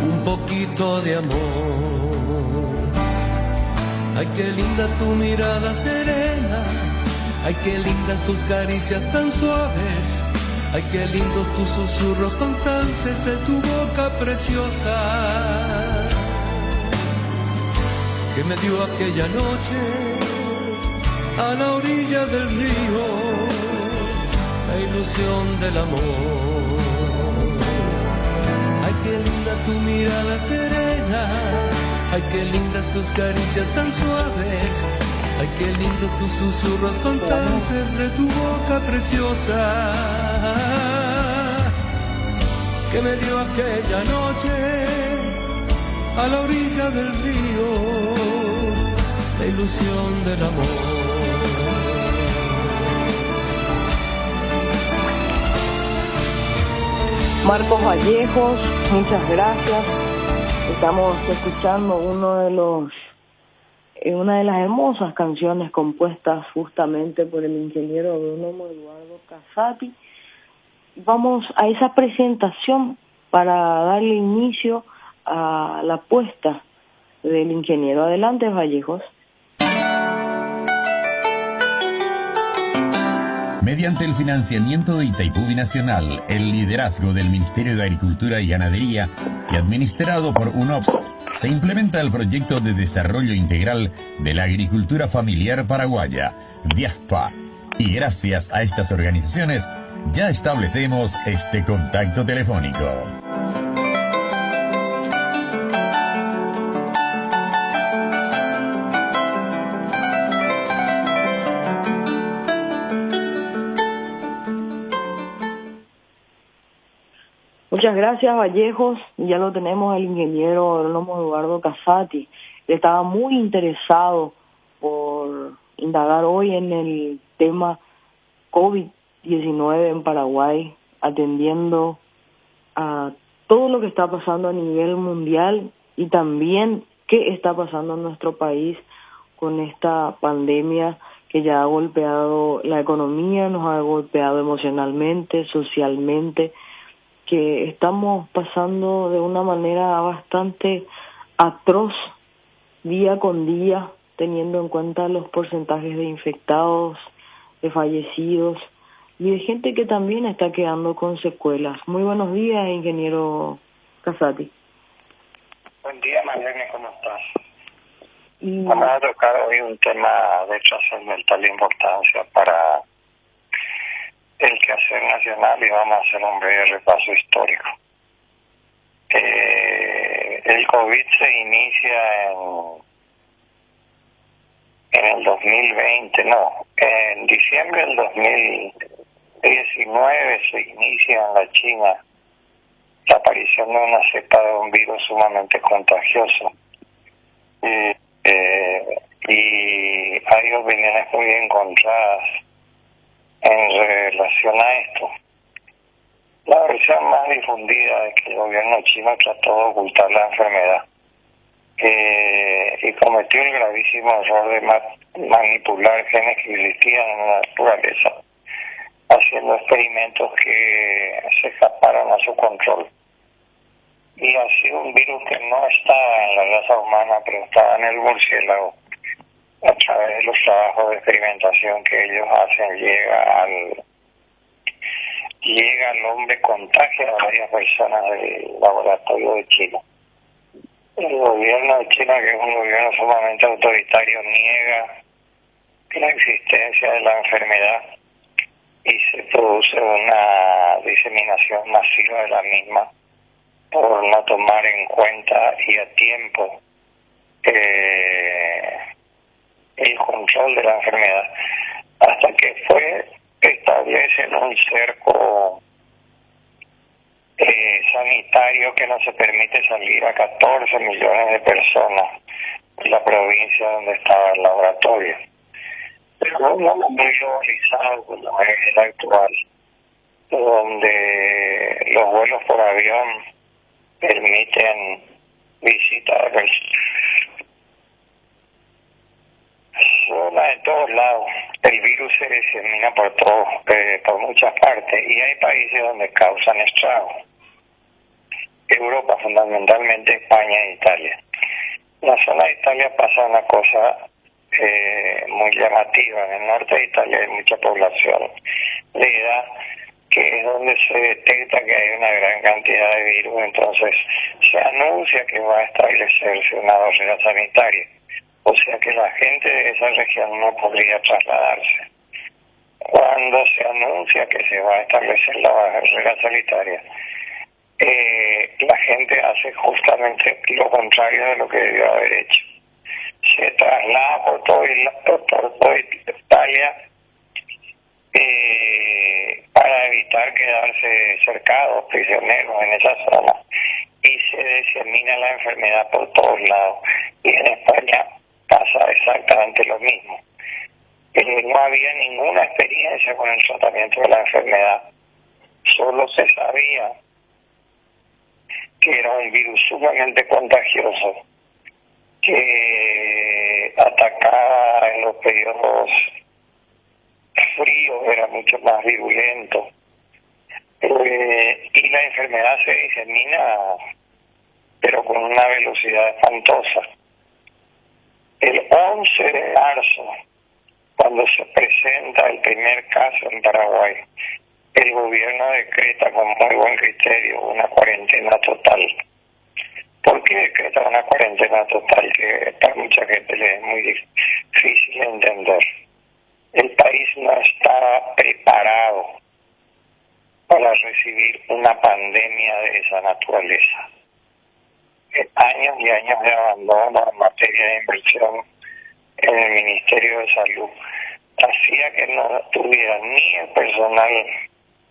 un poquito de amor. Ay, qué linda tu mirada serena, ay, qué lindas tus caricias tan suaves, ay, qué lindos tus susurros constantes de tu boca preciosa, que me dio aquella noche a la orilla del río, la ilusión del amor. Ay, qué linda tu mirada serena, ay, qué lindas tus caricias tan suaves, ay, qué lindos tus susurros constantes de tu boca preciosa, que me dio aquella noche a la orilla del río, la ilusión del amor. Marcos Vallejos, muchas gracias. Estamos escuchando una de las hermosas canciones compuestas justamente por el ingeniero agrónomo Eduardo Casati. Vamos a esa presentación para darle inicio a la apuesta del ingeniero. Adelante, Vallejos. Mediante el financiamiento de Itaipú Binacional, el liderazgo del Ministerio de Agricultura y Ganadería y administrado por UNOPS, se implementa el proyecto de desarrollo integral de la agricultura familiar paraguaya, DIASPA, y gracias a estas organizaciones ya establecemos este contacto telefónico. Muchas gracias, Vallejos. Ya lo tenemos el ingeniero agrónomo Eduardo Casati. Estaba muy interesado por indagar hoy en el tema COVID-19 en Paraguay, atendiendo a todo lo que está pasando a nivel mundial y también qué está pasando en nuestro país con esta pandemia que ya ha golpeado la economía, nos ha golpeado emocionalmente, socialmente, que estamos pasando de una manera bastante atroz día con día, teniendo en cuenta los porcentajes de infectados, de fallecidos y de gente que también está quedando con secuelas. Muy buenos días, ingeniero Casati. Buen día, Marlene, ¿cómo estás? Vamos a tocar hoy un tema de trascendental importancia para el quehacer nacional y vamos a hacer un breve repaso histórico. El COVID se inicia en el 2020, en diciembre del 2019 se inicia en la China la aparición de una cepa de un virus sumamente contagioso. Y hay opiniones muy encontradas en relación a esto. La versión más difundida es que el gobierno chino trató de ocultar la enfermedad y cometió el gravísimo error de manipular genes que existían en la naturaleza, haciendo experimentos que se escaparon a su control. Y así un virus que no estaba en la raza humana, pero estaba en el murciélago, a través de los trabajos de experimentación que ellos hacen, llega al hombre, contagia a varias personas del laboratorio de China. El gobierno de China, que es un gobierno sumamente autoritario, niega la existencia de la enfermedad y se produce una diseminación masiva de la misma por no tomar en cuenta y a tiempo el control de la enfermedad, hasta que establecen un cerco sanitario que no se permite salir a 14 millones de personas en la provincia donde estaba el laboratorio. Pero un mundo muy globalizado como es el actual, donde los vuelos por avión permiten visitas de personas de todos lados. El virus se disemina por muchas partes y hay países donde causan estragos. Europa, fundamentalmente España e Italia. En la zona de Italia pasa una cosa muy llamativa. En el norte de Italia hay mucha población de edad, que es donde se detecta que hay una gran cantidad de virus, entonces se anuncia que va a establecerse una barrera sanitaria, o sea que la gente de esa región no podría trasladarse. Cuando se anuncia que se va a establecer la barrera sanitaria, la gente hace justamente lo contrario de lo que debió haber hecho. Se traslada por toda Italia para evitar quedarse cercados, prisioneros en esa zona, y se disemina la enfermedad por todos lados. Y en España pasa exactamente lo mismo. No había ninguna experiencia con el tratamiento de la enfermedad, solo se sabía que era un virus sumamente contagioso, que atacaba en los periodos fríos, era mucho más virulento, y la enfermedad se disemina pero con una velocidad espantosa. El 11 de marzo, cuando se presenta el primer caso en Paraguay, el gobierno decreta con muy buen criterio una cuarentena total. ¿Por qué decreta una cuarentena total? Que para mucha gente le es muy difícil entender. El país no estaba preparado para recibir una pandemia de esa naturaleza. Años y años de abandono en materia de inversión en el Ministerio de Salud hacía que no tuviera ni el personal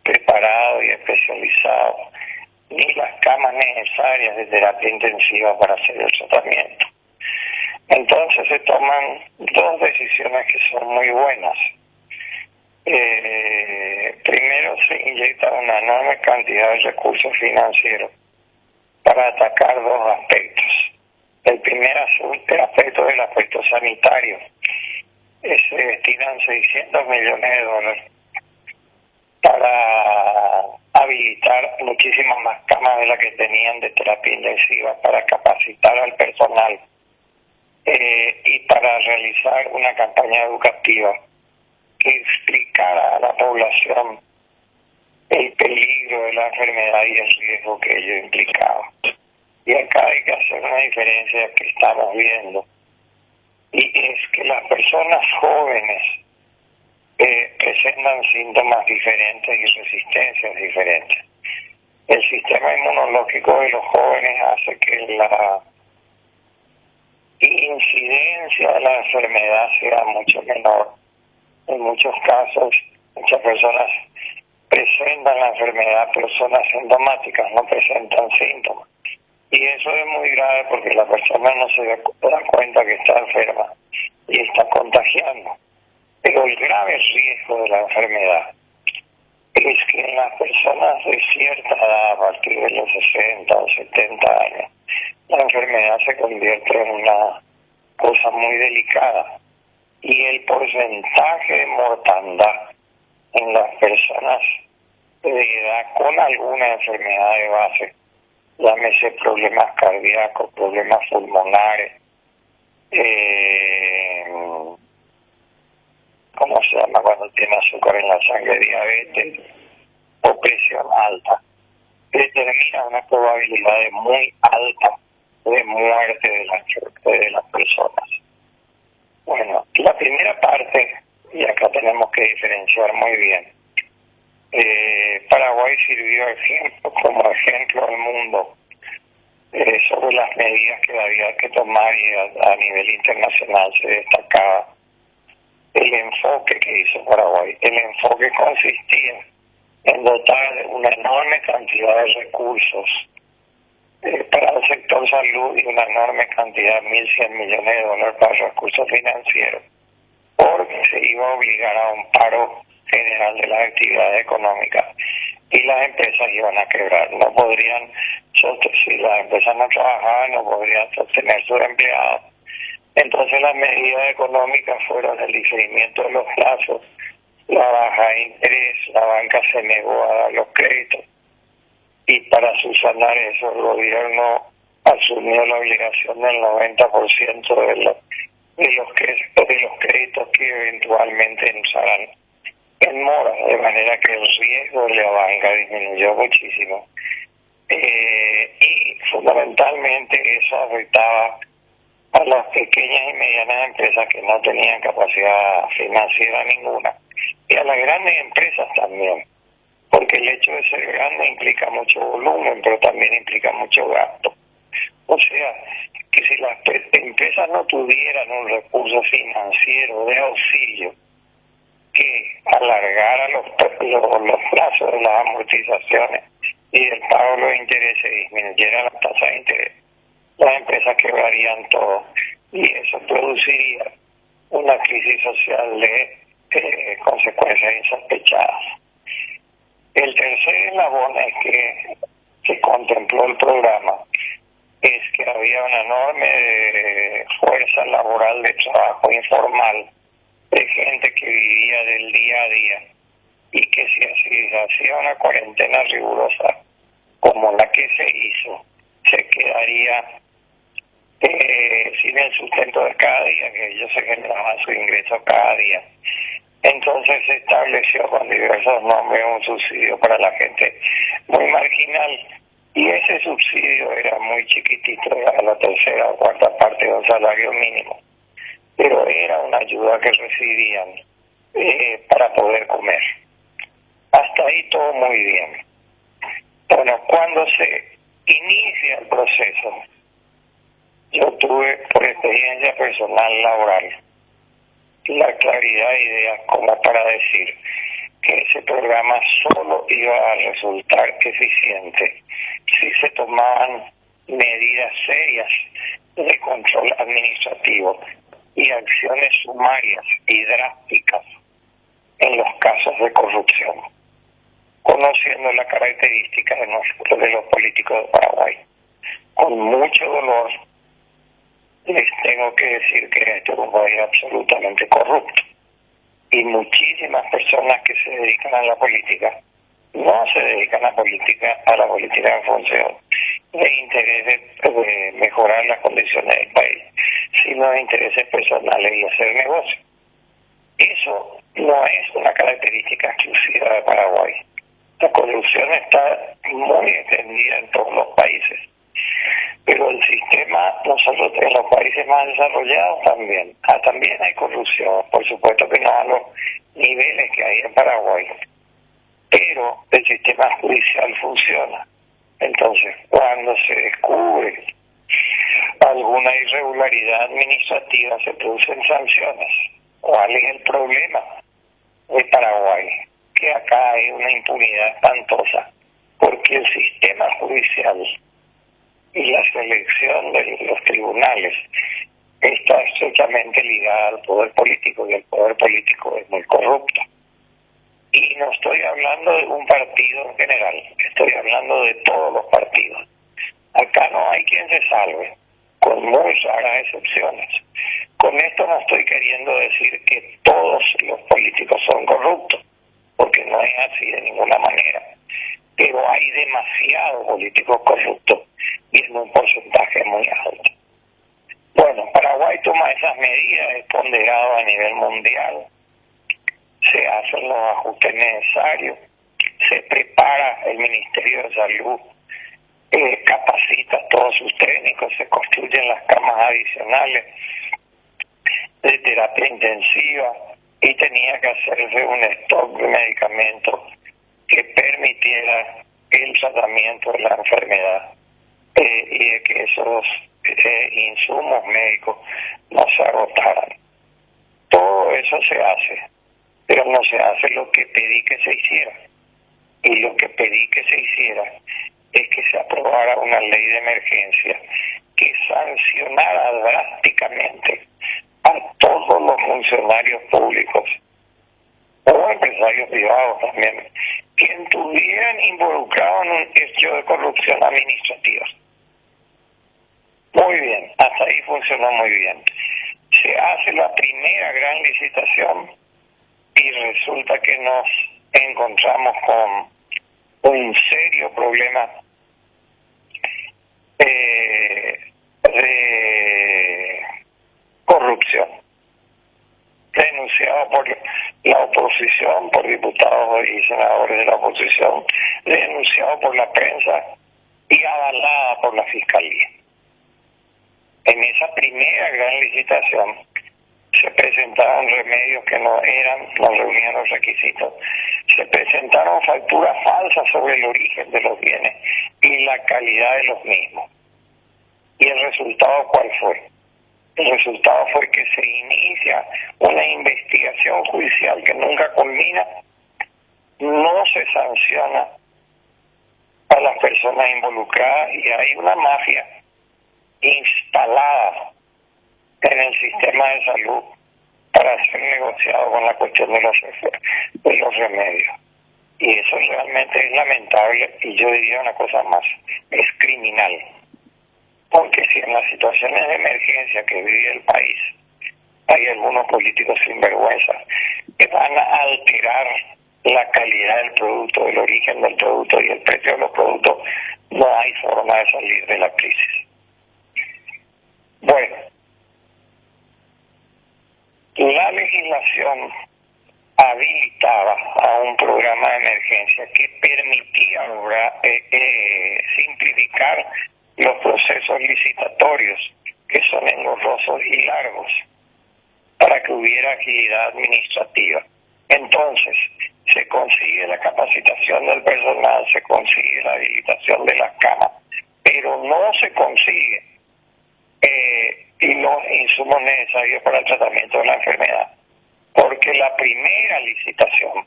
preparado y especializado, ni las camas necesarias de terapia intensiva para hacer el tratamiento. Entonces se toman dos decisiones que son muy buenas. Primero, se inyecta una enorme cantidad de recursos financieros para atacar dos aspectos. El primer aspecto es el aspecto sanitario. Se destinan 600 millones de dólares para habilitar muchísimas más camas de las que tenían de terapia intensiva, para capacitar al personal y para realizar una campaña educativa que explicara a la población el peligro de la enfermedad y el riesgo que ello implicaba. Y acá hay que hacer una diferencia que estamos viendo, y es que las personas jóvenes presentan síntomas diferentes y resistencias diferentes. El sistema inmunológico de los jóvenes hace que la incidencia de la enfermedad sea mucho menor. En muchos casos, muchas personas presentan la enfermedad, pero son asintomáticas, no presentan síntomas. Y eso es muy grave porque la persona no se da cuenta que está enferma y está contagiando. Pero el grave riesgo de la enfermedad es que en las personas de cierta edad, a partir de los 60 o 70 años, la enfermedad se convierte en una cosa muy delicada. Y el porcentaje de mortandad en las personas de edad con alguna enfermedad de base, llámese problemas cardíacos, problemas pulmonares, ¿cómo se llama cuando tiene azúcar en la sangre? Diabetes o presión alta, determina una probabilidad muy alta de muerte de las personas. Bueno, la primera parte, y acá tenemos que diferenciar muy bien, Paraguay sirvió como ejemplo al mundo sobre las medidas que había que tomar, y a nivel internacional se destacaba el enfoque que hizo Paraguay. El enfoque consistía en dotar de una enorme cantidad de recursos para el sector salud y una enorme cantidad, 1.100 millones de dólares para recursos financieros, porque se iba a obligar a un paro general de las actividades económicas y las empresas iban a quebrar. No podrían, si las empresas no trabajaban, no podrían sostener sus empleados. Entonces las medidas económicas fueron el diferimiento de los plazos, la baja de interés, la banca se negó a dar los créditos, y para subsanar eso el gobierno asumió la obligación del 90% de los créditos que eventualmente entrarán en mora, de manera que el riesgo de la banca disminuyó muchísimo. Y fundamentalmente eso afectaba a las pequeñas y medianas empresas que no tenían capacidad financiera ninguna, y a las grandes empresas también, porque el hecho de ser grande implica mucho volumen, pero también implica mucho gasto. O sea, que si las empresas no tuvieran un recurso financiero de auxilio que alargara los plazos de las amortizaciones y el pago de los intereses y disminuyera la tasa de interés, las empresas quebrarían todo, y eso produciría una crisis social de consecuencias insospechadas. El tercer eslabón es que se contempló el programa es que había una enorme fuerza laboral de trabajo informal, de gente que vivía del día a día, y que si así se hacía una cuarentena rigurosa como la que se hizo, se quedaría sin el sustento de cada día, que ellos se generaban su ingreso cada día. Entonces se estableció con diversos nombres un subsidio para la gente muy marginal, y ese subsidio era muy chiquitito, era la tercera o cuarta parte de un salario mínimo, pero era una ayuda que recibían para poder comer. Hasta ahí todo muy bien. Bueno, cuando se inicia el proceso, yo tuve, por experiencia personal laboral, la claridad de ideas como para decir que ese programa solo iba a resultar eficiente si se tomaban medidas serias de control administrativo y acciones sumarias y drásticas en los casos de corrupción, conociendo las características de los políticos de Paraguay. Con mucho dolor les tengo que decir que este es un país absolutamente corrupto, y muchísimas personas que se dedican a la política no se dedican a la política en función de intereses de mejorar las condiciones del país, sino de intereses personales y hacer negocio. Eso no es una característica exclusiva de Paraguay. La corrupción está muy extendida en todos los países, pero el sistema, nosotros en los países más desarrollados también hay corrupción, por supuesto que no a los niveles que hay en Paraguay, pero el sistema judicial funciona. Entonces, cuando se descubre alguna irregularidad administrativa, se producen sanciones. ¿Cuál es el problema de Paraguay? Que acá hay una impunidad espantosa, porque el sistema judicial y la selección de los tribunales está estrechamente ligada al poder político, y el poder político es muy corrupto. Y no estoy hablando de un partido en general, estoy hablando de todos los partidos. Acá no hay quien se salve, con muy raras excepciones. Con esto no estoy queriendo decir que todos los políticos son corruptos, porque no es así de ninguna manera. Pero hay demasiados políticos corruptos, y es un porcentaje muy alto. Bueno, Paraguay toma esas medidas, es ponderado a nivel mundial, se hacen los ajustes necesarios, se prepara el Ministerio de Salud, capacita a todos sus técnicos, se construyen las camas adicionales de terapia intensiva, y tenía que hacerse un stock de medicamentos que permitiera el tratamiento de la enfermedad, y de que esos insumos médicos no se agotaran. Todo eso se hace, pero no se hace lo que pedí que se hiciera. Y lo que pedí que se hiciera es que se aprobara una ley de emergencia que sancionara drásticamente a todos los funcionarios públicos o empresarios privados también que estuvieran involucrados en un hecho de corrupción administrativa. Muy bien, hasta ahí funcionó muy bien. Se hace la primera gran licitación y resulta que nos encontramos con un serio problema de corrupción, denunciado por la oposición, por diputados y senadores de la oposición, denunciado por la prensa y avalada por la Fiscalía. En esa primera gran licitación se presentaron remedios que no reunían los requisitos, se presentaron facturas falsas sobre el origen de los bienes y la calidad de los mismos. ¿Y el resultado cuál fue? El resultado fue que se inicia una investigación judicial que nunca culmina, no se sanciona a las personas involucradas y hay una mafia instalada en el sistema de salud para ser negociado con la cuestión de los remedios. Y eso realmente es lamentable y yo diría una cosa más, es criminal. Porque si en las situaciones de emergencia que vive el país hay algunos políticos sinvergüenzas que van a alterar la calidad del producto, el origen del producto y el precio de los productos, no hay forma de salir de la crisis. Bueno, la legislación habilitaba a un programa de emergencia que permitía simplificar los procesos licitatorios, que son engorrosos y largos, para que hubiera agilidad administrativa. Entonces, se consigue la capacitación del personal, se consigue la habilitación de las camas, pero no se consigue los insumos necesarios para el tratamiento de la enfermedad, porque la primera licitación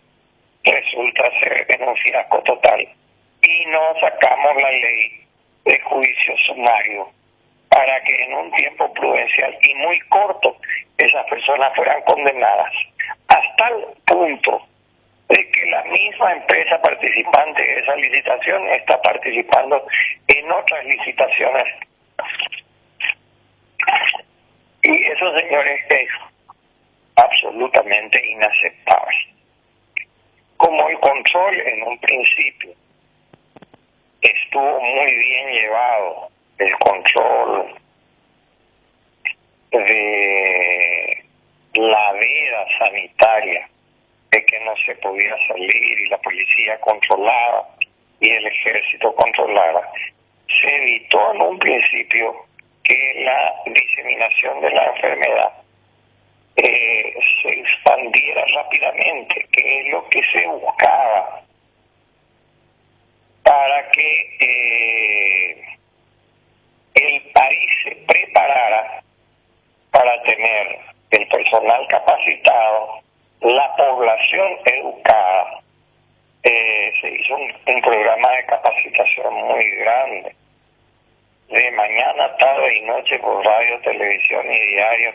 resulta ser en un fiasco total y no sacamos la ley de juicio sumario para que en un tiempo prudencial y muy corto esas personas fueran condenadas, hasta el punto de que la misma empresa participante de esa licitación está participando en otras licitaciones. Y eso, señores, es absolutamente inaceptable. Como el control en un principio estuvo muy bien llevado, el control de la veda sanitaria, de que no se podía salir y la policía controlaba y el ejército controlaba, se evitó en un principio que la diseminación de la enfermedad se expandiera rápidamente, que es lo que se buscaba para que el país se preparara para tener el personal capacitado, la población educada. Se hizo un programa de capacitación muy grande, de mañana, tarde y noche por radio, televisión y diario.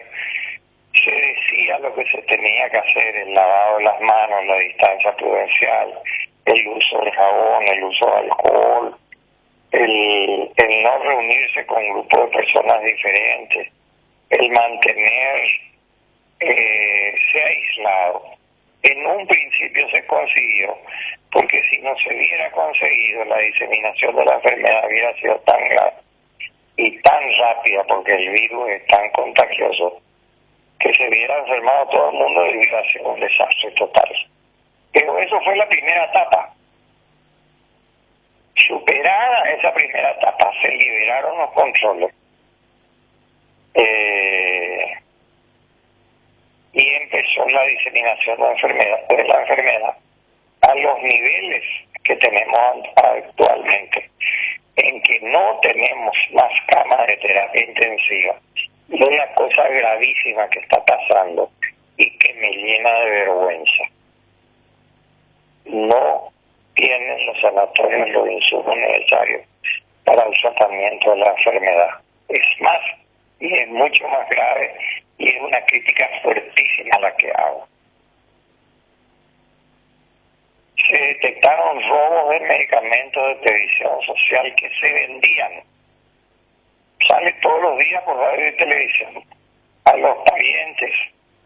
Se decía lo que se tenía que hacer: el lavado de las manos, la distancia prudencial, el uso del jabón, el uso de alcohol, el no reunirse con grupos de personas diferentes, el mantenerse aislado. En un principio se consiguió, porque si no se hubiera conseguido, la diseminación de la enfermedad hubiera sido tan grave y tan rápida, porque el virus es tan contagioso, que se hubiera enfermado todo el mundo y hubiera sido un desastre total. Pero eso fue la primera etapa. Superada esa primera etapa, se liberaron los controles. Y empezó la diseminación de la enfermedad a los niveles que tenemos actualmente, en que no tenemos más camas de terapia intensiva. Es una cosa gravísima que está pasando y que me llena de vergüenza. No tienen los sanatorios los insumos necesarios para el tratamiento de la enfermedad. Es más, y es mucho más grave, y es una crítica fuertísima la que hago. Se detectaron robos de medicamentos de previsión social que se vendían. Sale todos los días por radio y televisión a los parientes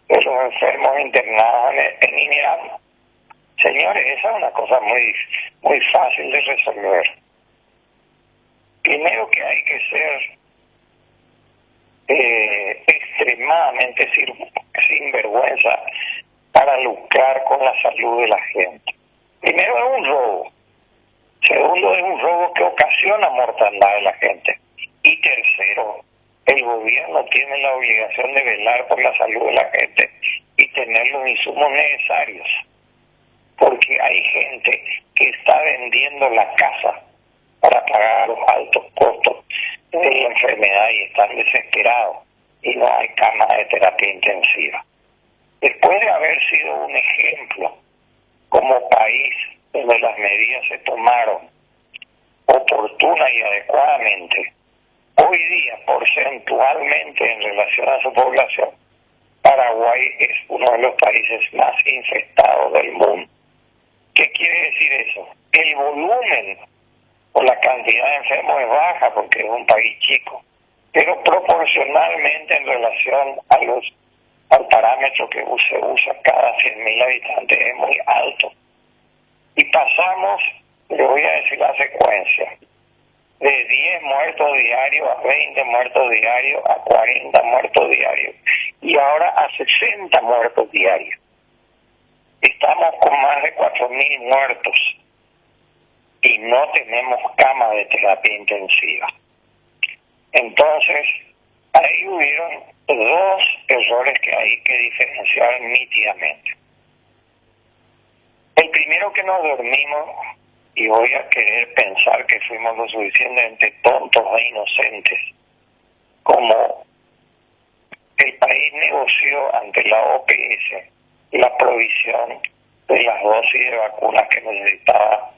de los enfermos internados en INEAM. Señores, esa es una cosa muy muy fácil de resolver. Primero que hay que ser extremadamente sinvergüenza para lucrar con la salud de la gente. Primero es un robo. Segundo es un robo que ocasiona mortandad de la gente. Y tercero, el gobierno tiene la obligación de velar por la salud de la gente y tener los insumos necesarios. Porque hay gente que está vendiendo la casa para pagar los altos costos de la enfermedad y están desesperados y no hay camas de terapia intensiva. Después de haber sido un ejemplo como país donde las medidas se tomaron oportuna y adecuadamente, hoy día porcentualmente en relación a su población, Paraguay es uno de los países más infectados del mundo. ¿Qué quiere decir eso? El volumen o la cantidad de enfermos es baja porque es un país chico, pero proporcionalmente en relación al parámetro que se usa cada 100.000 habitantes es muy alto. Y pasamos, le voy a decir la secuencia, de 10 muertos diarios a 20 muertos diarios a 40 muertos diarios y ahora a 60 muertos diarios. Estamos con más de 4.000 muertos y no tenemos cama de terapia intensiva. Entonces, ahí hubieron dos errores que hay que diferenciar nítidamente. El primero, que nos dormimos, y voy a querer pensar que fuimos lo suficientemente tontos e inocentes, como el país negoció ante la OPS la provisión de las dosis de vacunas que necesitaba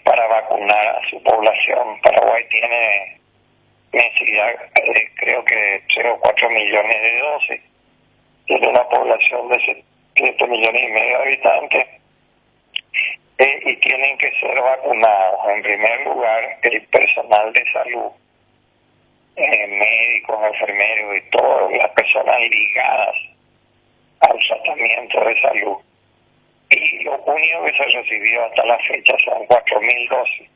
para vacunar a su población. Paraguay tiene necesidad, creo que de 3 o 4 millones de dosis, tiene una población de 7 millones y medio de habitantes, y tienen que ser vacunados. En primer lugar, el personal de salud, médicos, enfermeros y todas las personas ligadas al tratamiento de salud. Y lo único que se recibió hasta la fecha son 4.000 dosis,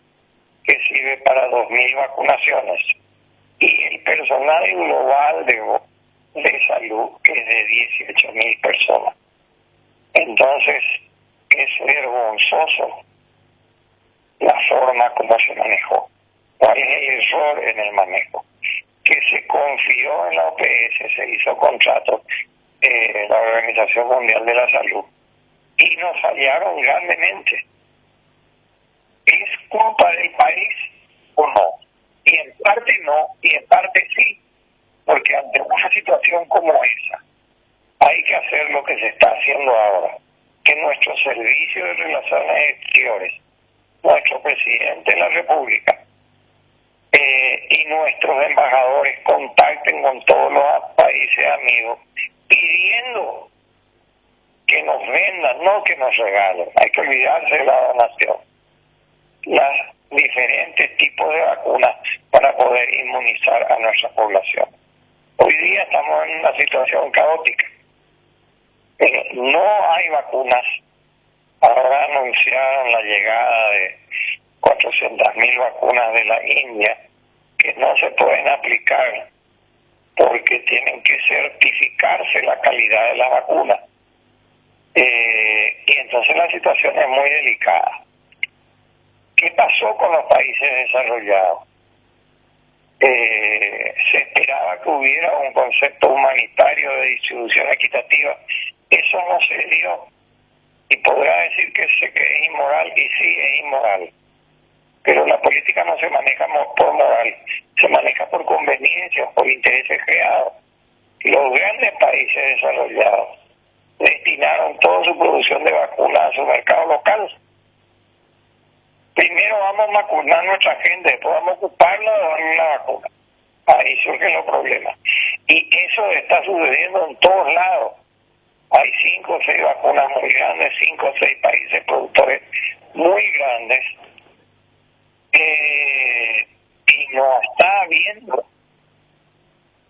que sirve para 2.000 vacunaciones. Y el personal global de salud es de 18.000 personas. Entonces, es vergonzoso la forma como se manejó. ¿Cuál es el error en el manejo? Que se confió en la OPS, se hizo contrato la Organización Mundial de la Salud y nos fallaron grandemente. ¿Es culpa del país o no? Y en parte no, y en parte sí, porque ante una situación como esa hay que hacer lo que se está haciendo ahora, que nuestro servicio de relaciones exteriores, nuestro presidente de la República y nuestros embajadores contacten con todos los países amigos pidiendo que nos vendan, no que nos regalen. Hay que olvidarse de la donación. Las diferentes tipos de vacunas para poder inmunizar a nuestra población. Hoy día estamos en una situación caótica. No hay vacunas. Ahora anunciaron la llegada de 400.000 vacunas de la India que no se pueden aplicar porque tienen que certificarse la calidad de la vacuna. Y entonces la situación es muy delicada. ¿Qué pasó con los países desarrollados? Se esperaba que hubiera un concepto humanitario de distribución equitativa. Eso no se dio. Y podrá decir que es inmoral, y sí es inmoral. Pero la política no se maneja por moral, se maneja por conveniencia, por intereses creados. Los grandes países desarrollados destinaron toda su producción de vacunas a su mercado local. Primero vamos a vacunar a nuestra gente, después vamos a ocuparla de darle la vacuna. Ahí surgen los problemas. Y eso está sucediendo en todos lados. Hay 5 o 6 vacunas muy grandes, 5 o 6 países productores muy grandes, y no está habiendo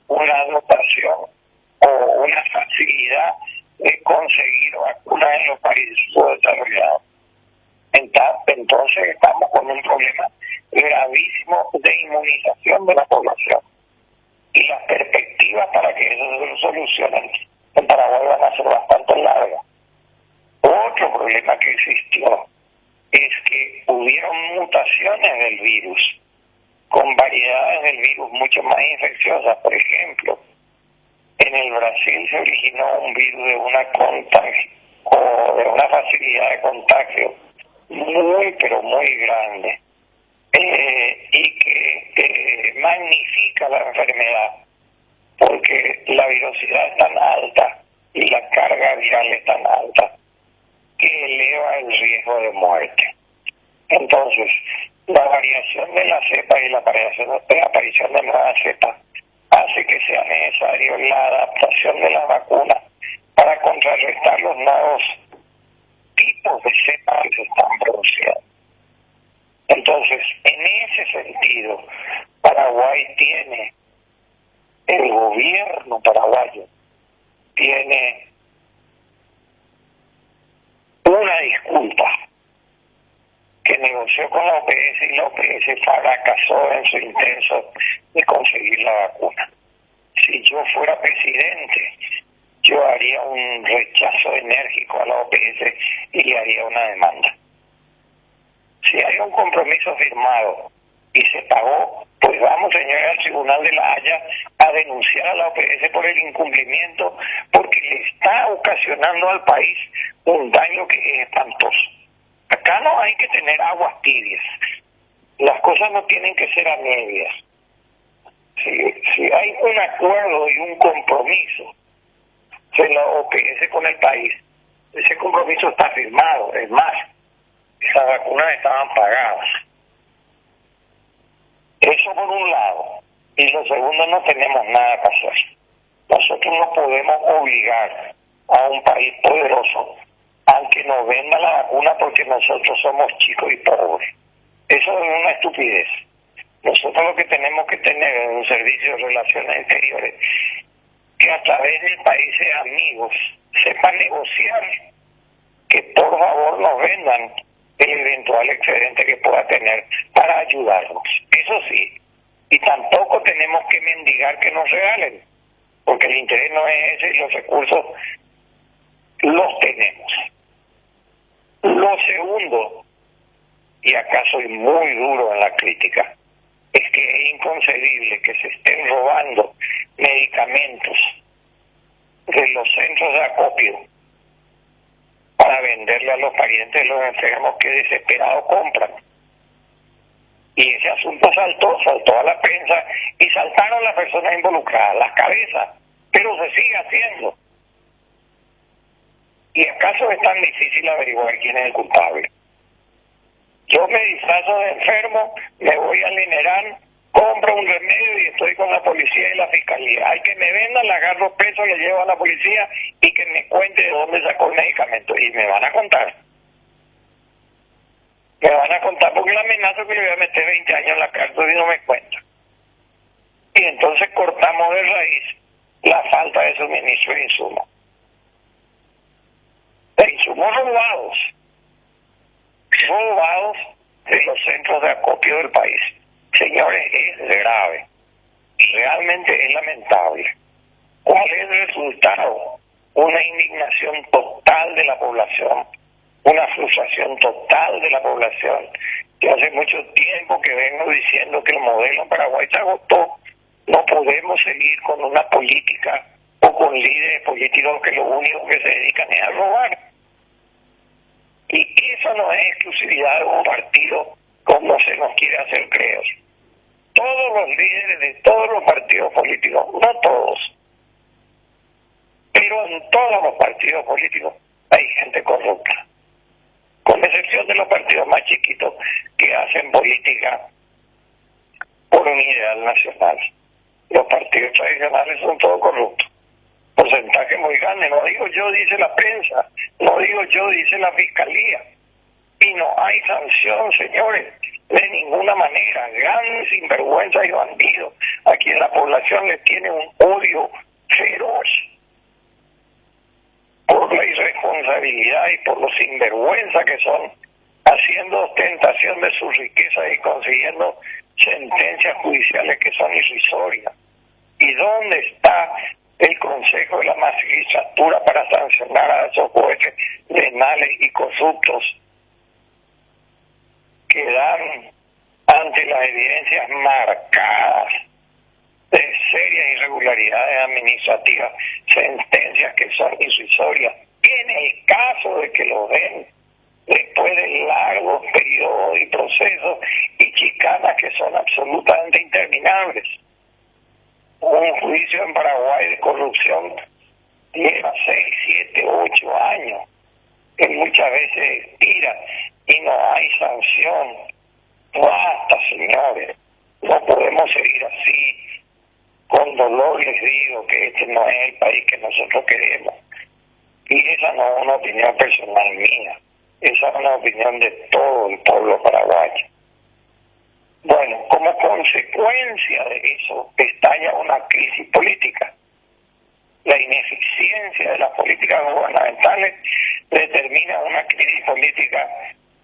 una dotación o una facilidad de conseguir vacunas en los países subdesarrollados. Entonces estamos con un problema gravísimo de inmunización de la población. Y las perspectivas para que eso se solucione en Paraguay van a ser bastante largas. Otro problema que existió es que hubieron mutaciones del virus, con variedades del virus mucho más infecciosas. Por ejemplo, en el Brasil se originó un virus de una facilidad de contagio muy, pero muy grande, y que magnifica la enfermedad, porque la virosidad es tan alta y la carga viral es tan alta que eleva el riesgo de muerte. Entonces, la variación de la cepa y la aparición de nuevas cepas hace que sea necesario la adaptación de la vacuna para contrarrestar los nuevos tipos de cepas que se están produciendo. Entonces, en ese sentido, Paraguay tiene, el gobierno paraguayo tiene una disculpa que negoció con la OPS y la OPS fracasó en su intento de conseguir la vacuna. Si yo fuera presidente, yo haría un rechazo enérgico a la OPS y le haría una demanda. Si hay un compromiso firmado y se pagó, pues vamos, señores, al Tribunal de la Haya a denunciar a la OPS por el incumplimiento, porque le está ocasionando al país un daño que es espantoso. Acá no hay que tener aguas tibias. Las cosas no tienen que ser a medias. Si hay un acuerdo y un compromiso de la OPS con el país, ese compromiso está firmado. Es más, esas vacunas estaban pagadas. Eso por un lado. Y lo segundo, no tenemos nada que hacer. Nosotros no podemos obligar a un país poderoso a que nos venda la vacuna porque nosotros somos chicos y pobres. Eso es una estupidez. Nosotros lo que tenemos que tener es un servicio de relaciones exteriores que a través del país de amigos sepa negociar que por favor nos vendan el eventual excedente que pueda tener para ayudarnos. Eso sí, y tampoco tenemos que mendigar que nos regalen, porque el interés no es ese y los recursos los tenemos. Lo segundo, y acá soy muy duro en la crítica, es que es inconcebible que se estén robando medicamentos de los centros de acopio para venderle a los parientes de los enfermos que desesperados compran. Y ese asunto saltó a la prensa y saltaron las personas involucradas, las cabezas, pero se sigue haciendo. ¿Y acaso es tan difícil averiguar quién es el culpable? Yo me disfrazo de enfermo, me voy al Linerán, compro un remedio y estoy con la policía y la fiscalía. Hay que me vendan, le agarro preso, le llevo a la policía y que me cuente de dónde sacó el medicamento. Y me van a contar. Me van a contar porque la amenaza que le voy a meter 20 años en la cárcel y no me cuenta. Y entonces cortamos de raíz la falta de suministro de insumos. De insumos robados de los centros de acopio del país. Señores, es grave y realmente es lamentable. ¿Cuál es el resultado? Una indignación total de la población, una frustración total de la población. Yo hace mucho tiempo que vengo diciendo que el modelo en Paraguay se agotó. No podemos seguir con una política o con líderes políticos que lo único que se dedican es a robar. Y eso no es exclusividad de un partido como se nos quiere hacer creer. Todos los líderes de todos los partidos políticos, no todos, pero en todos los partidos políticos hay gente corrupta, con excepción de los partidos más chiquitos que hacen política por un ideal nacional. Los partidos tradicionales son todos corruptos. Porcentaje muy grande, no digo yo, dice la prensa, no digo yo, dice la fiscalía. Y no hay sanción, señores, de ninguna manera. Grandes sinvergüenzas y bandidos a quien la población les tiene un odio feroz por la irresponsabilidad y por los sinvergüenza que son a haciendo ostentación de sus riquezas y consiguiendo sentencias judiciales que son irrisorias. ¿Y dónde está el Consejo de la Magistratura para sancionar a esos jueces penales y corruptos que dan ante las evidencias marcadas de serias irregularidades administrativas sentencias que son irrisorias? En el caso de que lo den, después de largos periodos y procesos y chicanas que son absolutamente interminables. Un juicio en Paraguay de corrupción lleva 6, 7, 8 años, que muchas veces expira y no hay sanción. Basta, señores, no podemos seguir así. Con dolor les digo que este no es el país que nosotros queremos. Y esa no es una opinión personal mía, esa es una opinión de todo el pueblo paraguayo. Bueno, como consecuencia de eso estalla una crisis política. La ineficiencia de las políticas gubernamentales determina una crisis política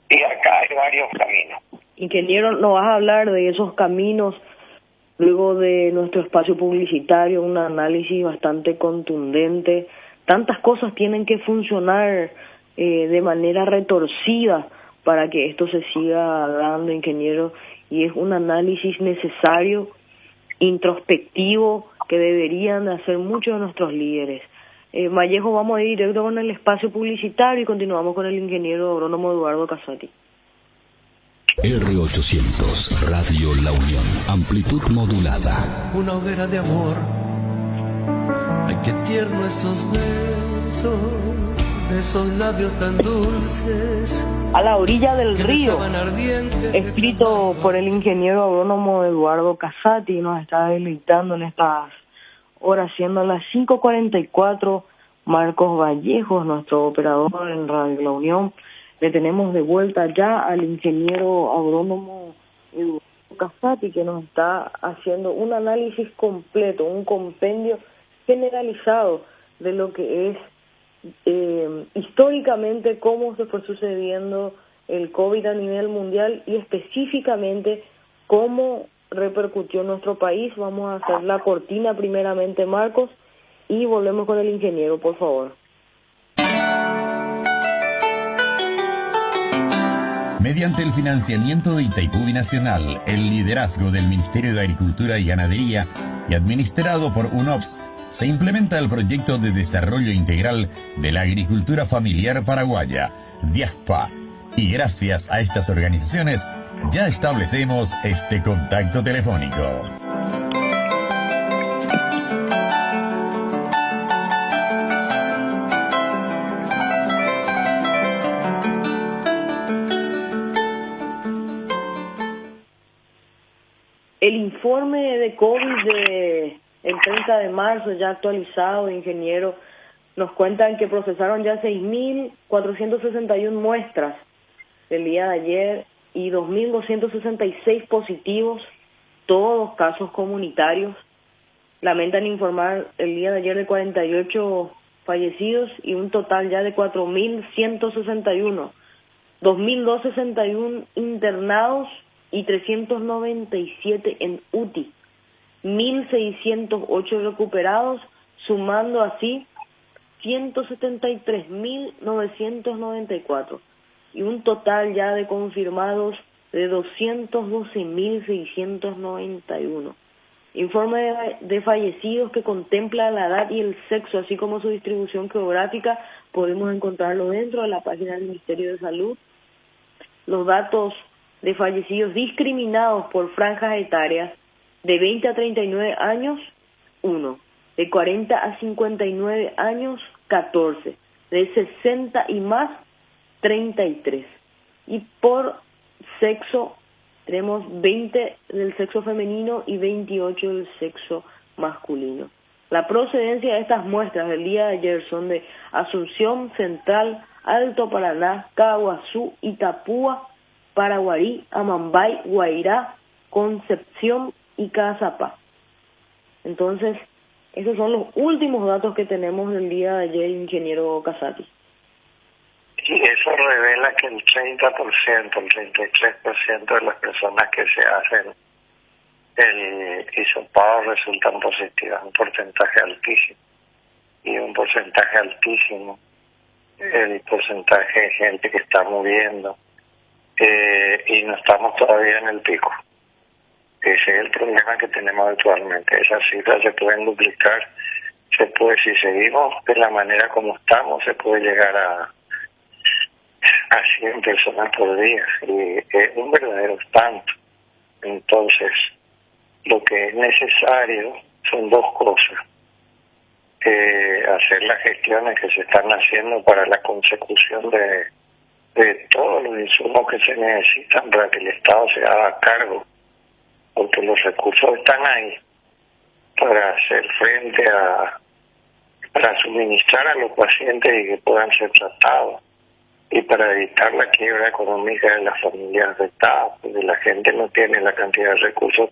y acá hay varios caminos. Ingeniero, ¿nos vas a hablar de esos caminos luego de nuestro espacio publicitario? Un análisis bastante contundente. Tantas cosas tienen que funcionar de manera retorcida para que esto se siga dando, ingeniero, y es un análisis necesario, introspectivo, que deberían hacer muchos de nuestros líderes. Vallejo, vamos a ir directo con el espacio publicitario y continuamos con el ingeniero agrónomo Eduardo Casati. R800, Radio La Unión, amplitud modulada. Una hoguera de amor. Ay, qué tierno esos besos, esos labios tan dulces. A la orilla del río, escrito por el ingeniero agrónomo Eduardo Casati, nos está deleitando en estas horas, siendo las 5:44. Marcos Vallejos, nuestro operador en Radio La Unión. Le tenemos de vuelta ya al ingeniero agrónomo Eduardo Casati, que nos está haciendo un análisis completo, un compendio generalizado de lo que es históricamente cómo se fue sucediendo el COVID a nivel mundial y específicamente cómo repercutió en nuestro país. Vamos a hacer la cortina primeramente, Marcos, y volvemos con el ingeniero, por favor. Mediante el financiamiento de Itaipú Binacional, el liderazgo del Ministerio de Agricultura y Ganadería y administrado por UNOPS, se implementa el proyecto de desarrollo integral de la agricultura familiar paraguaya, DIAGPA, y gracias a estas organizaciones ya establecemos este contacto telefónico. El informe de COVID el 30 de marzo, ya actualizado, ingeniero, nos cuentan que procesaron ya 6.461 muestras el día de ayer y 2.266 positivos, todos casos comunitarios. Lamentan informar el día de ayer de 48 fallecidos y un total ya de 4.161, 2.261 internados y 397 en UTI. 1.608 recuperados, sumando así 173.994 y un total ya de confirmados de 212.691. Informe de fallecidos que contempla la edad y el sexo, así como su distribución geográfica, podemos encontrarlo dentro de la página del Ministerio de Salud. Los datos de fallecidos discriminados por franjas etarias: de 20 a 39 años, 1. De 40 a 59 años, 14. De 60 y más, 33. Y por sexo, tenemos 20 del sexo femenino y 28 del sexo masculino. La procedencia de estas muestras del día de ayer son de Asunción, Central, Alto Paraná, Caguazú, Itapúa, Paraguarí, Amambay, Guairá, Concepción y Cazapá. Entonces, esos son los últimos datos que tenemos del día de ayer, ingeniero Casati. Y eso revela que el 30%, el 33% de las personas que se hacen el hisopado resultan positivas, un porcentaje altísimo. Y un porcentaje altísimo, el porcentaje de gente que está muriendo, y no estamos todavía en el pico. Ese es el problema que tenemos actualmente. Esas cifras se pueden duplicar, si seguimos de la manera como estamos, se puede llegar a 100 personas por día, y es un verdadero espanto. Entonces, lo que es necesario son dos cosas: hacer las gestiones que se están haciendo para la consecución de todos los insumos que se necesitan para que el Estado se haga cargo, porque los recursos están ahí para hacer frente para suministrar a los pacientes y que puedan ser tratados, y para evitar la quiebra económica de las familias afectadas, porque la gente no tiene la cantidad de recursos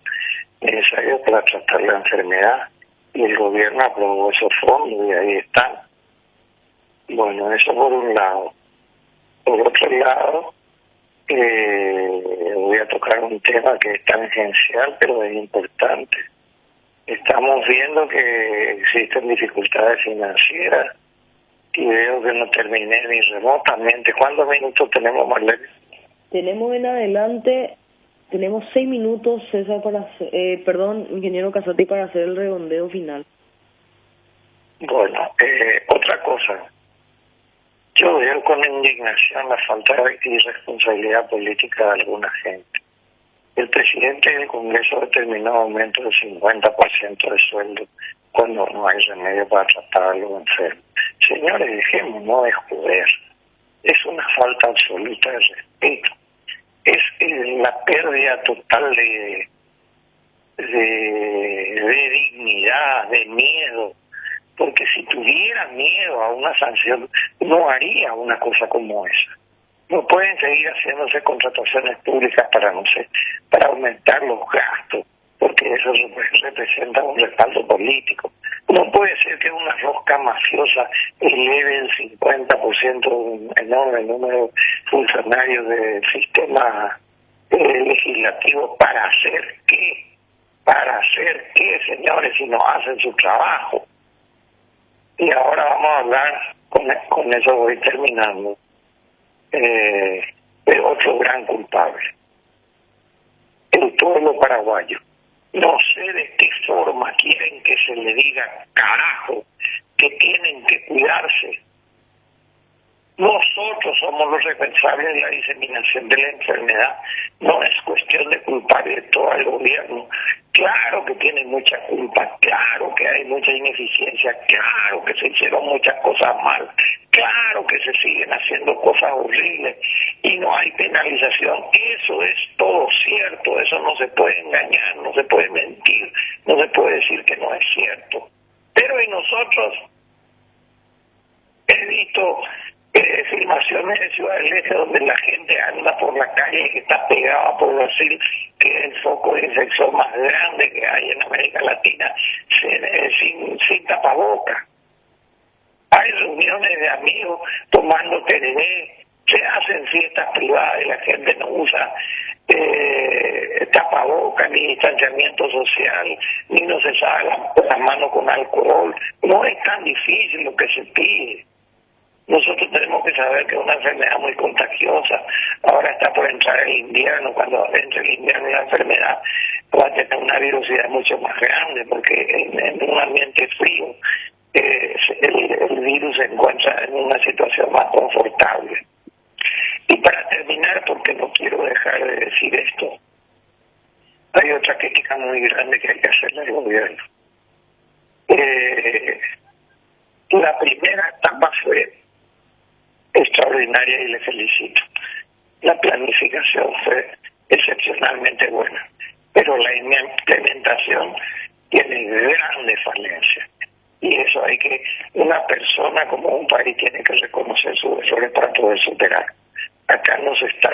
necesarios para tratar la enfermedad, y el gobierno aprobó esos fondos y ahí están. Bueno, eso por un lado. Por otro lado, voy a tocar un tema que es tangencial, pero es importante. Estamos viendo que existen dificultades financieras y veo que no terminé ni remotamente. ¿Cuántos minutos tenemos, Marlene? Tenemos en adelante, tenemos 6 minutos, César, ingeniero Casati, para hacer el redondeo final. Bueno, otra cosa. Yo veo con indignación la falta de irresponsabilidad política de alguna gente. El presidente del Congreso determinó aumento del 50% de sueldo cuando no hay remedio para tratar a los enfermos. Señores, dejémonos de joder. Es una falta absoluta de respeto. Es la pérdida total de dignidad, de miedo. Porque si tuviera miedo a una sanción, no haría una cosa como esa. No pueden seguir haciéndose contrataciones públicas para aumentar los gastos, porque eso representa un respaldo político. No puede ser que una rosca mafiosa eleve el 50% un enorme número de funcionarios del sistema legislativo. ¿Para hacer qué? ¿Para hacer qué, señores, si no hacen su trabajo? Y ahora vamos a hablar, con eso voy terminando, de otro gran culpable: el pueblo paraguayo. No sé de qué forma quieren que se le diga, carajo, que tienen que cuidarse. Nosotros somos los responsables de la diseminación de la enfermedad. No es cuestión de culpar de todo el gobierno. Claro que tiene mucha culpa, claro que hay mucha ineficiencia, claro que se hicieron muchas cosas mal, claro que se siguen haciendo cosas horribles y no hay penalización. Eso es todo cierto, eso no se puede engañar, no se puede mentir, no se puede decir que no es cierto. Pero en nosotros he visto filmaciones de Ciudad del Este donde la gente anda por la calle que está pegada por Brasil, que es el foco de infección más grande que hay en América Latina, sin tapabocas. Hay reuniones de amigos tomando tereré, se hacen fiestas privadas y la gente no usa tapabocas ni distanciamiento social, ni no se sabe las manos con alcohol. No es tan difícil lo que se pide. Nosotros tenemos que saber que es una enfermedad muy contagiosa. Ahora está por entrar el invierno. Cuando entre el invierno la enfermedad va a tener una virusidad mucho más grande, porque en un ambiente frío el virus se encuentra en una situación más confortable. Y para terminar, porque no quiero dejar de decir esto, hay otra crítica muy grande que hay que hacerle al gobierno. La primera etapa fue extraordinaria y le felicito. La planificación fue excepcionalmente buena, pero la implementación tiene grandes falencias. Y eso una persona como un país tiene que reconocer sus errores para poder superar. Acá no se está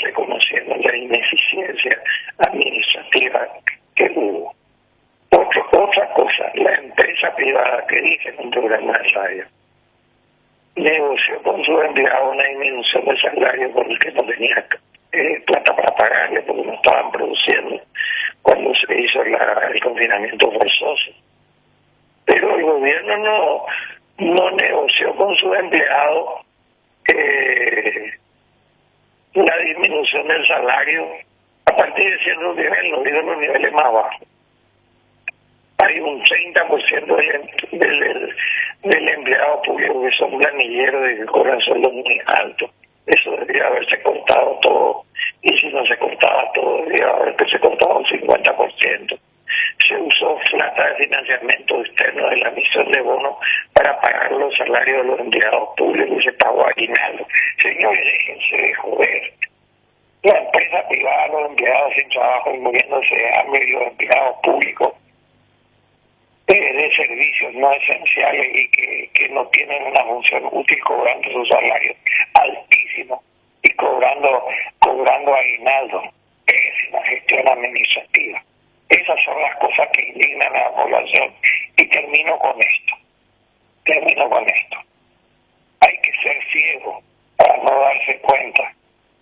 reconociendo la ineficiencia administrativa que hubo. Otra cosa, la empresa privada que dije en un programa de radio, negoció con su empleado una disminución de salario por el que no tenía plata para pagarle porque no estaban produciendo cuando se hizo el confinamiento forzoso. Pero el gobierno no negoció con su empleado la disminución del salario a partir de ciertos niveles, no digo los niveles más bajos. Hay un 30% del empleado público que son planilleros y que cobran sueldos muy altos. Eso debería haberse cortado todo. Y si no se cortaba todo, debería haberse cortado un 50%. Se usó plata de financiamiento externo de la emisión de bonos para pagar los salarios de los empleados públicos y se pagó aguinaldo. Señores, déjense de joder. La empresa privada, los empleados sin trabajo y muriéndose de hambre y los empleados públicos de servicios no esenciales y que no tienen una función útil cobrando sus salarios altísimos y cobrando aguinaldo. Pésima gestión administrativa. Esas son las cosas que indignan a la población. Y termino con esto. Hay que ser ciego para no darse cuenta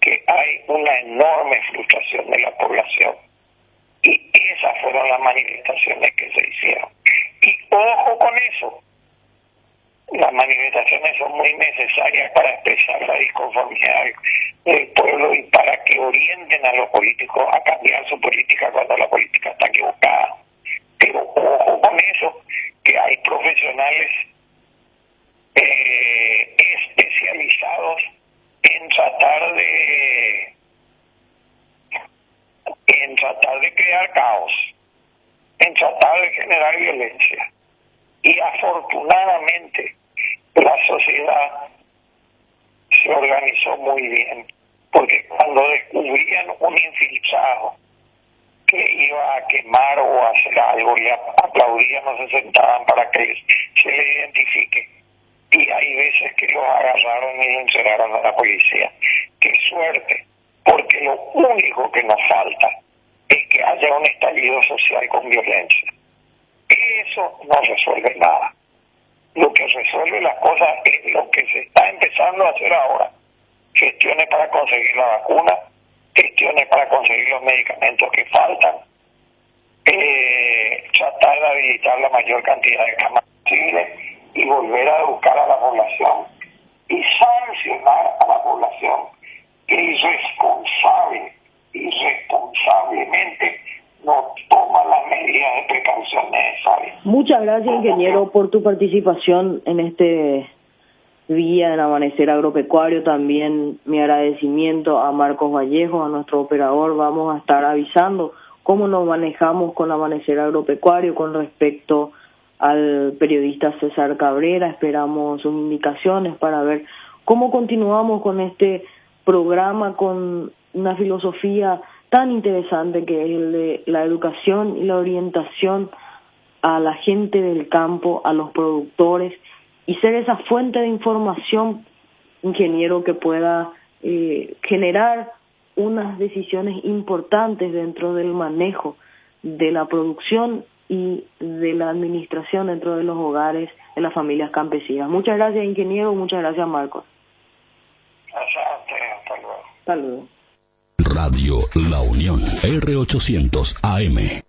que hay una enorme frustración de la población. Y esas fueron las manifestaciones que se hicieron. Y ojo con eso. Las manifestaciones son muy necesarias para expresar la disconformidad del pueblo y para que orienten a los políticos a cambiar su política cuando la política está equivocada. Pero ojo con eso, que hay profesionales especializados en tratar de crear caos, en tratar de generar violencia. Y afortunadamente la sociedad se organizó muy bien, porque cuando descubrían un infiltrado que iba a quemar o a hacer algo, le aplaudían o se sentaban para que se le identifique. Y hay veces que los agarraron y lo entregaron a la policía. ¡Qué suerte! Porque lo único que nos falta es que haya un estallido social con violencia. Eso no resuelve nada. Lo que resuelve las cosas es lo que se está empezando a hacer ahora. Gestiones para conseguir la vacuna, gestiones para conseguir los medicamentos que faltan, tratar de habilitar la mayor cantidad de camas posible y volver a educar a la población y sancionar a la población que irresponsablemente no toma las medidas de precaución necesarias. Muchas gracias, ingeniero, por tu participación en este día del Amanecer Agropecuario. También mi agradecimiento a Marcos Vallejo, a nuestro operador. Vamos a estar avisando cómo nos manejamos con Amanecer Agropecuario con respecto al periodista César Cabrera. Esperamos sus indicaciones para ver cómo continuamos con este programa con una filosofía tan interesante que es el de la educación y la orientación a la gente del campo, a los productores, y ser esa fuente de información, ingeniero, que pueda generar unas decisiones importantes dentro del manejo de la producción y de la administración dentro de los hogares de las familias campesinas. Muchas gracias, ingeniero. Muchas gracias, Marcos. Gracias a ustedes. Hasta luego. Hasta luego. Radio La Unión, R800 AM.